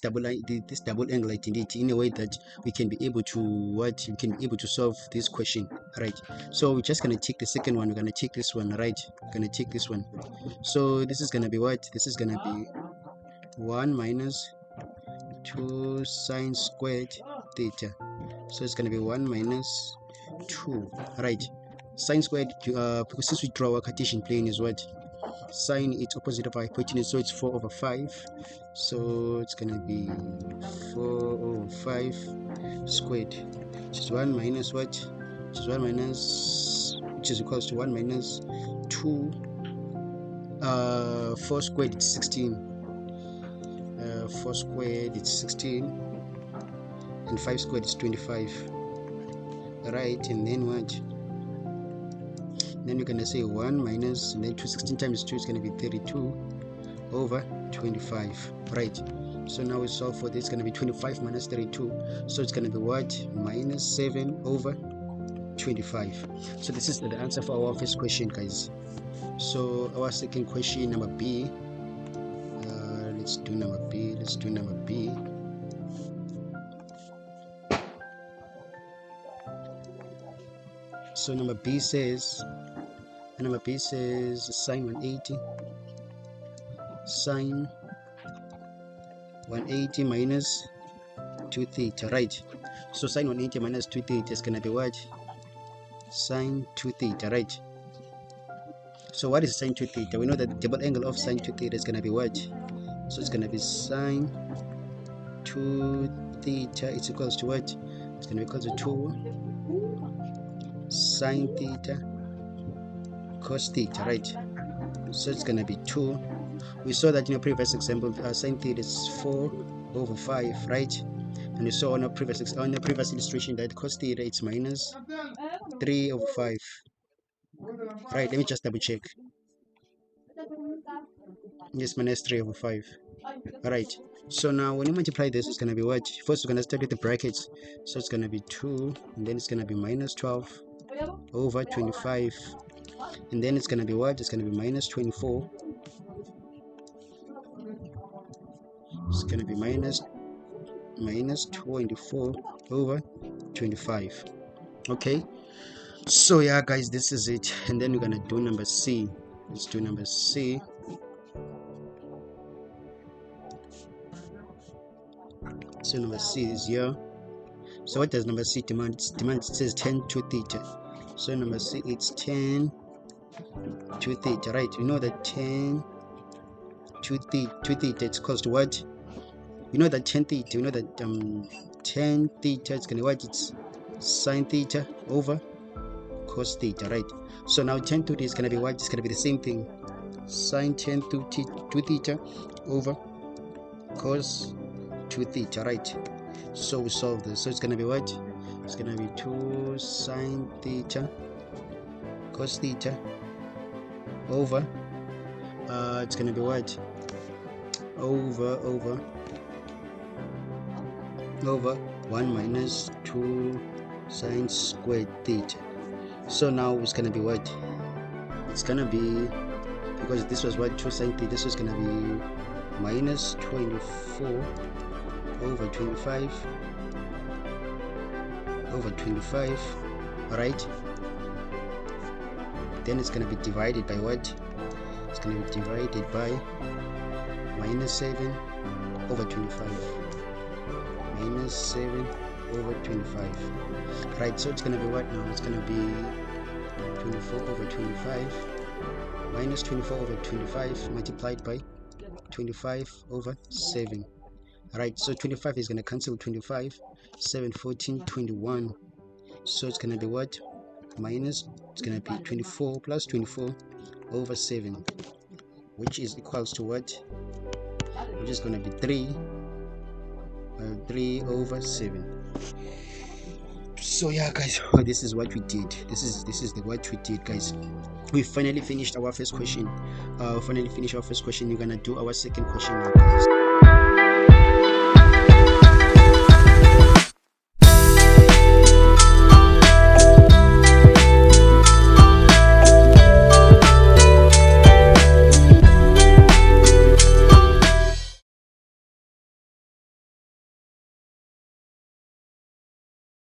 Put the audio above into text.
this double angle identity in a way that we can be able to solve this question, right? So we're just gonna take the second one. We're gonna take this one, right? We're gonna take this one. So this is gonna be what? This is gonna be 1 minus 2 sine squared theta. So it's gonna be 1 minus 2, right? Sine squared, because since we draw a Cartesian plane, is what? Sine, it's opposite of hypotenuse, so it's 4 over 5. So it's gonna be 4 over 5 squared, which is 1 minus what? Which is equals to 1 minus 2. 4 squared, it's 16. 4 squared, it's 16, and 5 squared is 25. Right, and then what? Then you're gonna say 1 minus, and then 16 times 2 is gonna be 32 over 25, right? So now we solve for this. It's gonna be 25 minus 32, so it's gonna be what? Minus 7 over 25. So this is the answer for our first question, guys. So our second question, number B. Let's do number B. So number B says sine 180 minus 2 theta, right? So sine 180 minus 2 theta is gonna be what? Sine 2 theta, right? So what is sine 2 theta? We know that the double angle of sine 2 theta is gonna be what? So it's gonna be sine 2 theta, it's equals to what? It's gonna be equal to 2 sine theta cos theta, right? So it's gonna be 2. We saw that in a previous example, sine theta is 4 over 5, right? And we saw on a previous illustration that cos theta it's minus 3 over 5, right? Let me just double check. Yes, minus 3 over 5. All right, so now when you multiply this, it's gonna be what? First we're gonna start with the brackets. So it's gonna be 2, and then it's gonna be minus 12 over 25, and then it's gonna be what? It's gonna be minus 24. It's gonna be minus 24 over 25. Okay, so yeah, guys, this is it. And then we're gonna do number C. Let's do number C. So number C is here. So what does number C demand? It says 10 to theta. So number C, it's 10 to theta, right? We know that 10 to theta it's equals to what? We know that 10 theta, we know that 10 theta it's gonna be what? It's sine theta over cos theta, right? So now 10 to theta is gonna be what? It's gonna be the same thing, sine 10 to theta over cos 2 theta, right? So we solve this. So it's gonna be what? It's gonna be 2 sine theta cos theta over it's gonna be what? Over 1 minus 2 sine squared theta. So now it's gonna be what? It's gonna be, because this was what, 2 sine theta, this is gonna be minus 24 over 25 over 25, right? Then it's going to be divided by what? It's going to be divided by minus 7 over 25, minus 7 over 25, right? So it's going to be what now? It's going to be 24 over 25 minus 24 over 25 multiplied by 25 over 7. Alright, so 25 is going to cancel 25, 7, 14, 21. So it's going to be what? Minus, it's going to be 24 plus 24 over 7, which is equals to what? Which is going to be 3 over 7. So yeah, guys, this is what we did. This is what we did, guys. We finally finished our first question. You're gonna do our second question now, guys.